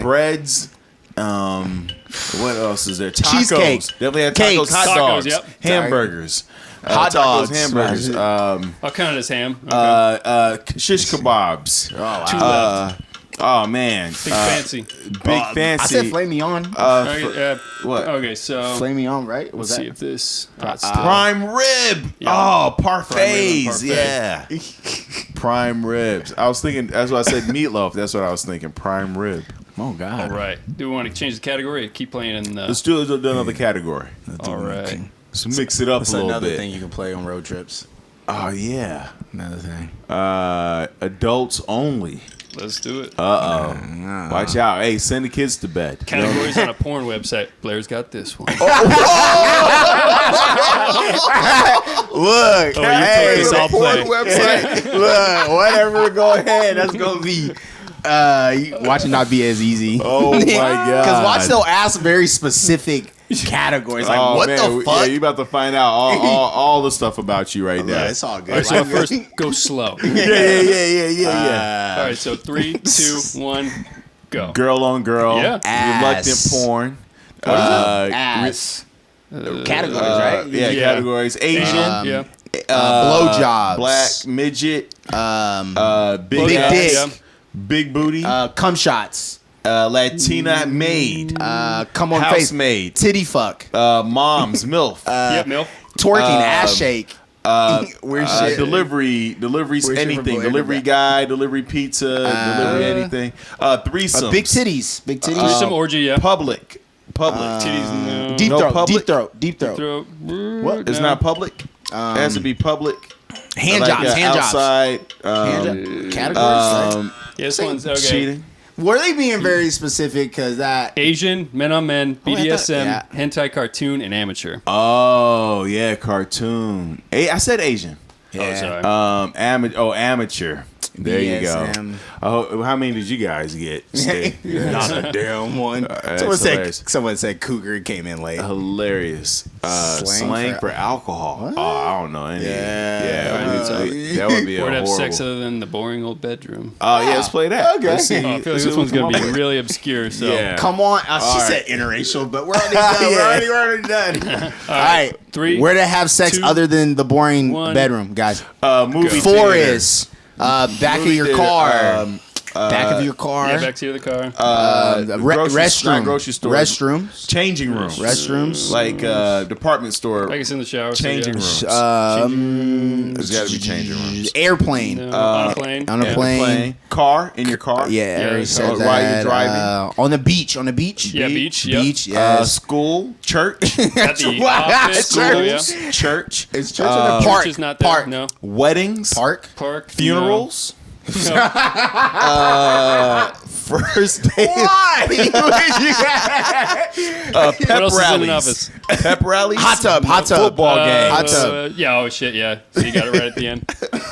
breads. What else is there? Tacos. Cheesecake. Definitely have Cakes. tacos, hot Tacos, dogs, yep. hamburgers, Hot tacos, dogs. hamburgers, I'll count it as ham. Okay. shish kebabs. Two left. Oh man, Big fancy. big fancy. I said flame me on. Okay, what? Okay, so Flame me on, right? Was let's see that? if this. Prime rib. Yeah. Oh, parfaits. parfait. Yeah. Prime ribs. I was thinking. That's why I said meatloaf. That's what I was thinking. Prime rib. Oh God. All right. Do we want to change the category or keep playing in the. Let's do another category. All right. Let's mix it up That's a little another bit. thing you can play on road trips. Oh yeah. Another thing. Adults only. Let's do it. Watch out. Hey, send the kids to bed. Categories on a porn website. Blair's got this one. Look, Oh, you hey, took this all play. website. Look, whatever. Go ahead. That's gonna be. Watch it not be as easy. Oh my god. Because watch they'll ask very specific categories. Like Oh, what man. the fuck? Yeah, you about to find out all the stuff about you right Yeah, now. it's all good. All right, so at first, go slow. Yeah. All right, so 3, 2, 1, go. Girl on girl. Yeah. Reluctant Ass. porn. Ass. Categories, right? Yeah, Yeah. categories. Asian. Yeah. Blowjobs. Black midget. Big Big ass, dick. Big booty. Cum shots. Latina maid. Come on face. Housemaid. Titty fuck. Moms. MILF. Yep, MILF. Twerking. Ass shake. Weird shit. Deliveries, Weird shit anything. from Delivery Blair. guy, delivery pizza, delivery anything. Threesomes. Big titties. Big titties. There's some orgy, yeah. Public. Titties, no. Deep No throat. public? Deep throat. Throat. What? It's No. not public. It has to be public. Hand Like, jobs. Hand jobs. outside. Categories. right? Yeah, this one's okay. Cheating. Were they being very specific? Because that. Asian, men on men, I thought- BDSM, yeah. hentai cartoon, and amateur. Oh yeah, cartoon. I said Asian. Oh, sorry. Amateur. There you BDSM. go. Oh, how many did you guys get? Steve? Not a damn one. That's Someone hilarious. said cougar came in late. Hilarious. Slang Slang for alcohol. Oh, I don't know any. Yeah. That would be a Or to have horrible. sex other than the boring old bedroom. Oh yeah, let's play that. Okay. Let's see. Oh, I feel like let's this see one's what going we to be come up really obscure. So, Yeah. Come on. She All said right. interracial, but we're already done. Yeah. We're already done. All right. 3. Where to have sex 2, other than the boring 1. bedroom, guys? with. Movie 4 theater. is back of Movie your theater, car. Back of your car. Yeah, back to the car. Restroom. not grocery store. Restrooms. Changing rooms. Restrooms. Like department store. I guess in the shower. so changing yeah. rooms. There's got to be changing rooms. Airplane. No, on a plane. On a plane. Car in your car. Yeah, I already Yeah, said while that. you're driving. On the beach. On the beach. Yeah, beach. Yep. Beach. Yes. School, church, At the Wow. office. Schools. Yeah. church, It's church on the Church park. is not there. Park. No. weddings, Park. Park. funerals, No. first day, Why? pep What else is in an rallies, office? pep rallies, Hot tub. Hot tub. football game. Hot tub. Yeah, oh shit, yeah. So you got it right at the end.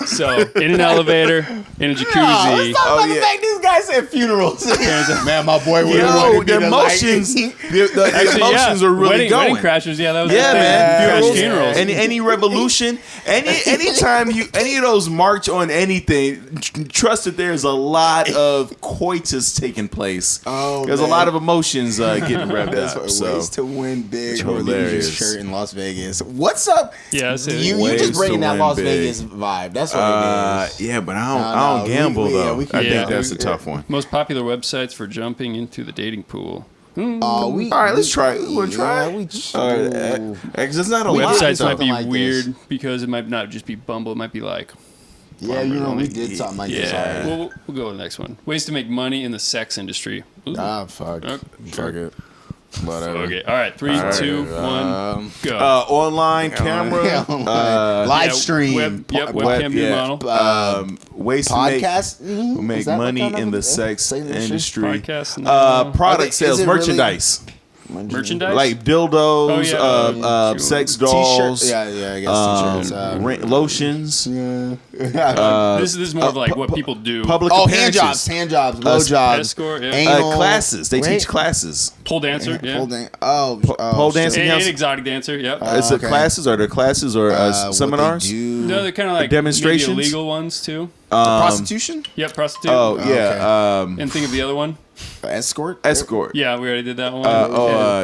So, in an elevator, in a jacuzzi. Oh, yeah. Fact, these guys said funerals. Man, my boy would have Yo, wanted the me to emotions, like- the Actually, emotions yeah. are really wedding, going. Wedding crashers, yeah, that was Yeah, the thing. man. Crash Funerals. funerals. Any revolution, anytime any of those march on anything, trust that there's a lot of coitus taking place. Oh, there's a man. lot of emotions getting revved That's up. ways So to win big It's or lose your hilarious. shirt in Las Vegas. What's up? Yeah, that's it. You Ways just bringing to that win Las big. Vegas vibe. That's what it is. yeah, but No, I don't no, gamble we- yeah, though. we can- I Yeah. think that's a tough one. Most popular websites for jumping into the dating pool. Oh, we, All right, let's try it. You wanna try yeah, it? we, All right, because it's not a lot. Websites though. might be like weird this. because it might not just be Bumble. It might be like, yeah, you know, we did something like this yeah. already. We'll go to the next one. Ways to make money in the sex industry. Ooh. Ah, fuck. Okay. Fuck it. Whatever. Okay. All right. 3, 2, 1, go. Online camera, Live Yeah, stream. webcam new model. ways Podcast. to make money in the sex industry. Podcast. No. Product Is sales, it really- merchandise. Merchandise? like dildos, Oh, yeah. sex dolls, T-shirts. Yeah, I guess t-shirts. lotions, This is more of like what people do. public Oh, appearances. hand jobs, blow jobs, escort, yeah. anal Classes. They Wait. teach classes. Pole dancer, yeah. Pole dan- Oh, pole shit. dancing. And exotic dancer, yep. Is it okay. classes? Are there classes or What they seminars? do. No, they're kind of like demonstrations? maybe illegal ones too. Prostitution, Yep, prostitute. Oh yeah, And think of the other one. escort, escort. Yeah, we already did that one. you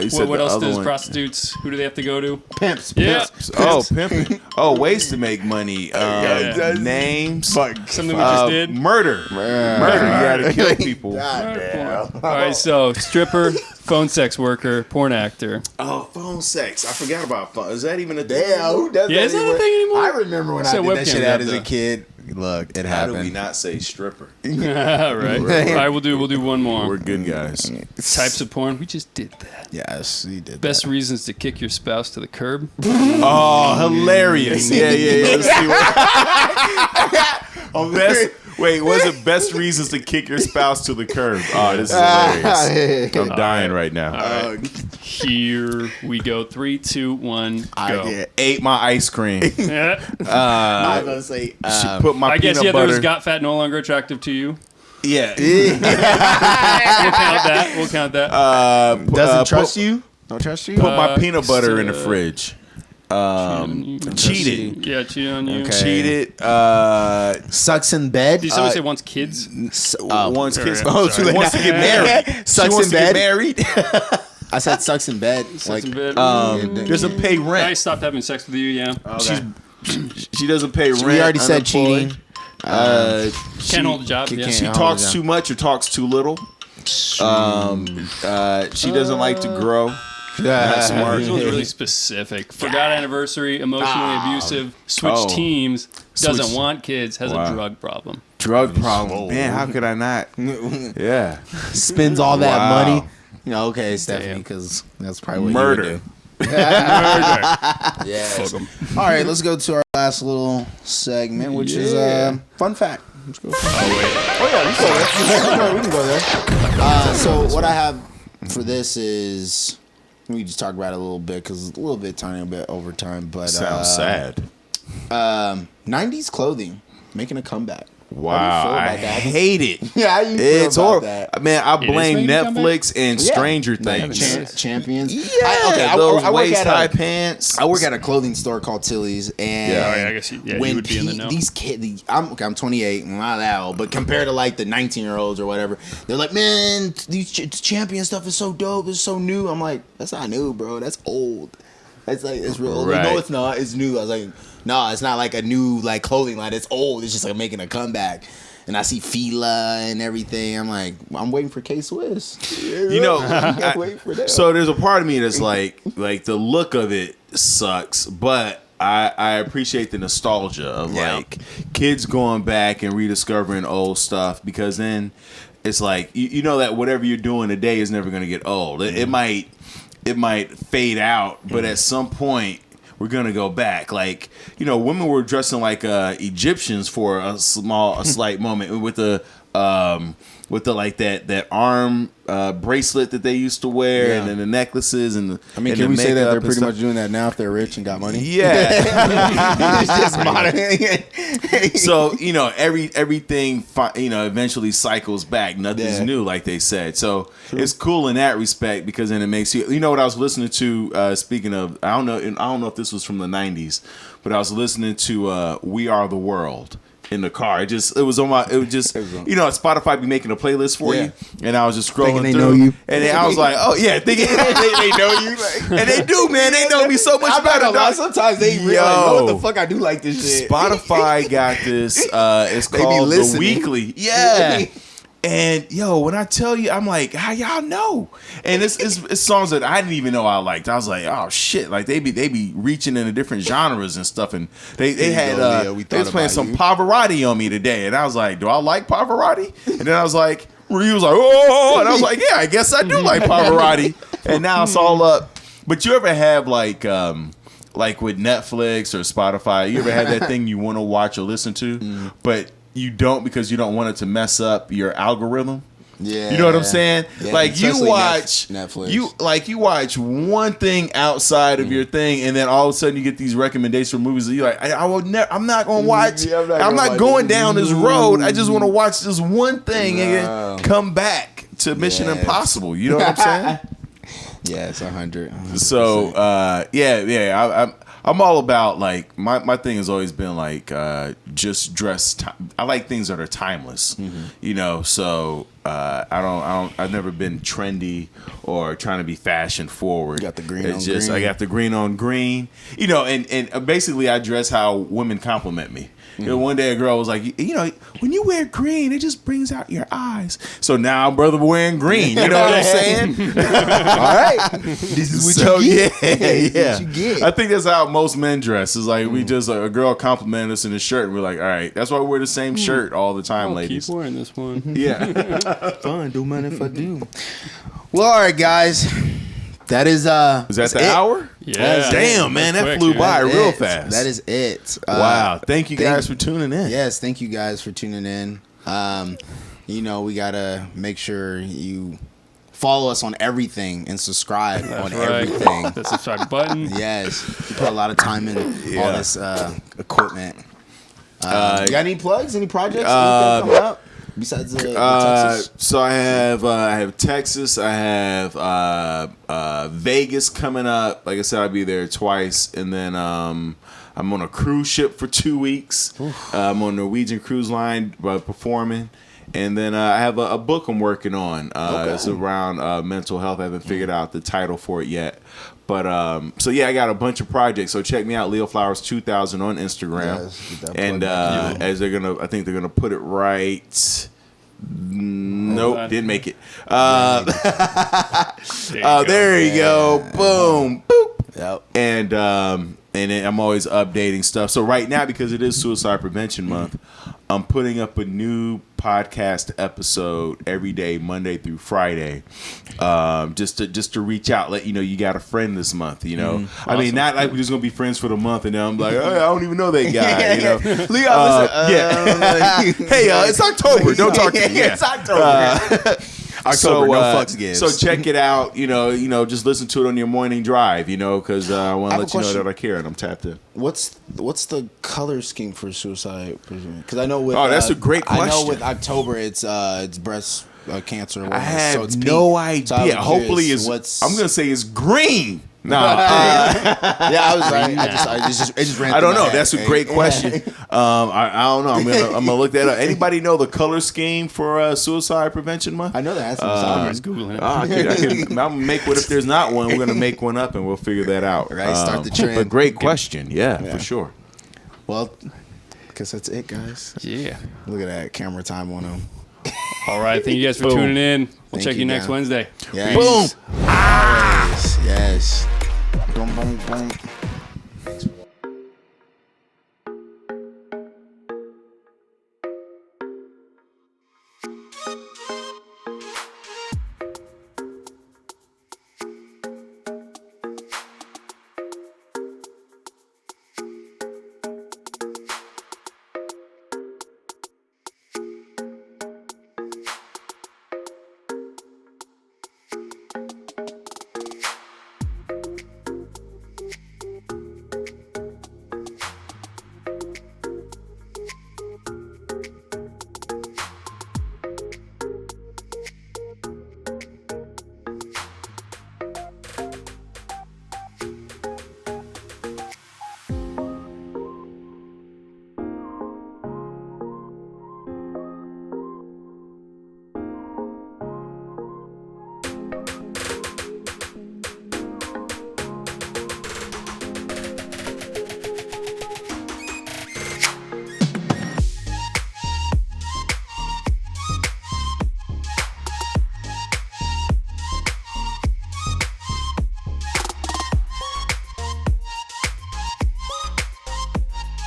And said what the else other does one. prostitutes? Who do they have to go to? pimps. Yeah, Oh, pimping. Oh, ways to make money. Yeah. Names. something we just did. Murder. Murder. You gotta kill people. All right, so stripper, phone sex worker, porn actor. Oh, phone sex. I forgot about phone. Is that even a Damn, who does Yeah, that is that a anymore? thing anymore? I remember when I Said did that webcams shit out out as a there. kid. Look, it How do we happened. not say stripper? All right, all right, we'll do one more. We're good guys. Types of porn. We just did that. Yes, he did. Best reasons to kick your spouse to the curb. Oh, hilarious. Yeah. Let's see what. Wait, was it best reasons to kick your spouse to the curb? Oh, this is hilarious. I'm dying right now. All right. Here we go. 3, 2, 1, go. Ate my ice cream. Yeah. I was gonna say. She put my I guess peanut there butter. was got fat no longer attractive to you. Yeah. We'll count that. Doesn't trust you. Don't trust you. Put my peanut butter in the fridge. Cheated. Cheated. Yeah, cheated on you. Okay. Cheated. Sucks in bed. Did somebody say wants kids? Wants kids. Oh, too late. Wants to get married. Sucks she wants in to get bed. married. I said sucks in bed. Sucks in bed. Doesn't pay I rent. stopped having sex with you. Yeah. She doesn't pay rent. We already said unemployed. cheating. Can't hold a job. Yeah. can't. She Hold talks it too much or talks too little. She doesn't like to grow. Not smart. This one's really specific. Forgot anniversary, emotionally abusive, switched teams, doesn't Switched- want kids, has Wow. a drug problem. Drug problem. Man, how could I not? Yeah. Spends all that Wow. money. You know, okay, Stephanie, Damn. because that's probably what Murder. you would do. Fuck Yes. 'em. All right, let's go to our last little segment, which is fun fact. Let's go. Oh yeah, we can go there. So what I have for this is we just talk about it a little bit because a little bit tiny bit over time, but Sounds sad. 90s clothing making a comeback. Wow. How do you feel I about that? hate it. Yeah, how you feel It's about horrible. that? Man, I is blame making a comeback? Netflix and Yeah. Stranger haven't Things. seen it. Champions. Yeah, I those work at waist-high a- pants. I work at a clothing store called Tilly's, and Yeah. Oh, yeah, I guess you when would be in the know. these kids, I'm 28, I'm not that old, but compared to like the 19-year-olds or whatever, they're like, man, these champion stuff is so dope, it's so new. I'm like, that's not new, bro, that's old. That's like it's real. Like, Right. no, it's not. It's new. I was like, no, it's not like a new like clothing line. It's old. It's just like making a comeback. And I see Fila and everything. I'm like, I'm waiting for K Swiss. You know, I'm waiting for that. so there's a part of me that's like the look of it sucks, but I appreciate the nostalgia of Yeah. like kids going back and rediscovering old stuff, because then it's like you know that whatever you're doing today is never going to get old. It might fade out, but at some point we're gonna go back. Like, you know, women were dressing like Egyptians for a slight moment with the like that arm bracelet that they used to wear, Yeah. and then the necklaces and the. I mean, and can the we say that makeup they're and pretty stuff. much doing that now if they're rich and got money? Yeah. It's just modern. So you know everything eventually cycles back. Nothing's Yeah. new, like they said. So it's cool in that respect, because then it makes you know what I was listening to. Speaking of, I don't know if this was from the '90s, but I was listening to "We Are the World" in the car. It was on you know, Spotify be making a playlist for Yeah. you, and I was just scrolling Thinking they through, know you. and then I was like, oh yeah, thinking they know you, and they do, man. They know me so much I'm not better. gonna lie, dog. sometimes they realize, Yo. what the fuck I do like this shit. Spotify got this. It's They be called The listening. Weekly. Yeah. And yo, when I tell you, I'm like, how y'all know? And it's songs that I didn't even know I liked. I was like, oh shit, like they be reaching into different genres and stuff. And they had go, Leo. We they was thought playing about some you. Pavarotti on me today, and I was like, do I like Pavarotti? And then I was like, he was like, oh, and I was like, yeah, I guess I do like Pavarotti. And now it's all up. But you ever have like with Netflix or Spotify, you ever had that thing you want to watch or listen to, but you don't because you don't want it to mess up your algorithm? Yeah. You know what I'm saying? Yeah, Like you especially watch Netflix. you watch one thing outside of your thing, and then all of a sudden you get these recommendations for movies that you're like, I will never. I'm not gonna watch. Yeah, I'm not going down this road. I just want to watch this one thing No. and come back to Mission Yes. Impossible. You know what I'm saying? Yes, 100. So I'm all about like my thing has always been like just dress. I like things that are timeless, you know. So I've never been trendy or trying to be fashion forward. You got the green It's on just green. I got the green on green, you know. And basically I dress how women compliment me. You know, one day a girl was like, you know, when you wear green, it just brings out your eyes. So now I'm brother wearing green. You know what I'm saying? All right. This is what So you get. yeah, This is yeah. what you get. I think that's how most men dress. Is like we just a girl complimented us in a shirt, and we're like, all right, that's why we wear the same shirt all the time, I'll ladies. keep wearing this one. Yeah, Fun, do man if I do. Well, all right, guys. That is is that the hour? Yeah. Damn, man, that Quick, flew yeah. by That's real it. fast. That is it. Wow. Thank you guys for tuning in. Yes, thank you guys for tuning in. You know, we gotta make sure you follow us on everything and subscribe on everything. The subscribe button. Yes, we put a lot of time in all this equipment. You got any plugs? Any projects? Anything coming up besides the Texas? So I have Texas. I have Vegas coming up. Like I said, I'll be there twice, and then I'm on a cruise ship for 2 weeks. I'm on Norwegian Cruise Line performing. And then I have a book I'm working on. It's around mental health. I haven't figured out the title for it yet. But so yeah, I got a bunch of projects. So check me out, Leo Flowers 2000 on Instagram. Yes, get that And plug back as I think they're gonna put it right. Nope, on. didn't make it. There There you go. Boom. Boop. Yep. And then I'm always updating stuff. So right now, because it is Suicide Prevention Month, I'm putting up a new podcast episode every day, Monday through Friday, just to reach out, let you know you got a friend this month. You know, I mean, not like we're just gonna be friends for the month, and then I'm like, oh, I don't even know that guy. You know, Leo, yeah. Hey, it's October. Don't talk to me. Yeah. It's October. October, no fucks gives. So check it out. You know, just listen to it on your morning drive. You know, because I want I to have let a you know question. that I care and I'm tapped in. What's the color scheme for suicide? Because I know with That's a great I know question. with October it's breast cancer. I have so it's no pink. So idea. I'm Hopefully, curious it's. I'm gonna say it's green. No, yeah, I was like, it just ran. I through don't my know. head. That's a great question. I don't know. I'm gonna look that up. Anybody know the color scheme for Suicide Prevention Month? I know that has to be I'm something. Googling it. I'm gonna make one. If there's not one, we're gonna make one up and we'll figure that out. Right, start the trend. But great question. Yeah, for sure. Well, guess that's it, guys. Yeah. Look at that camera time on them. All right. Thank you guys for Boom. tuning in. We'll Thank check you, you next guys. Wednesday. Yes. Boom. Yes. Boom, boom, boom.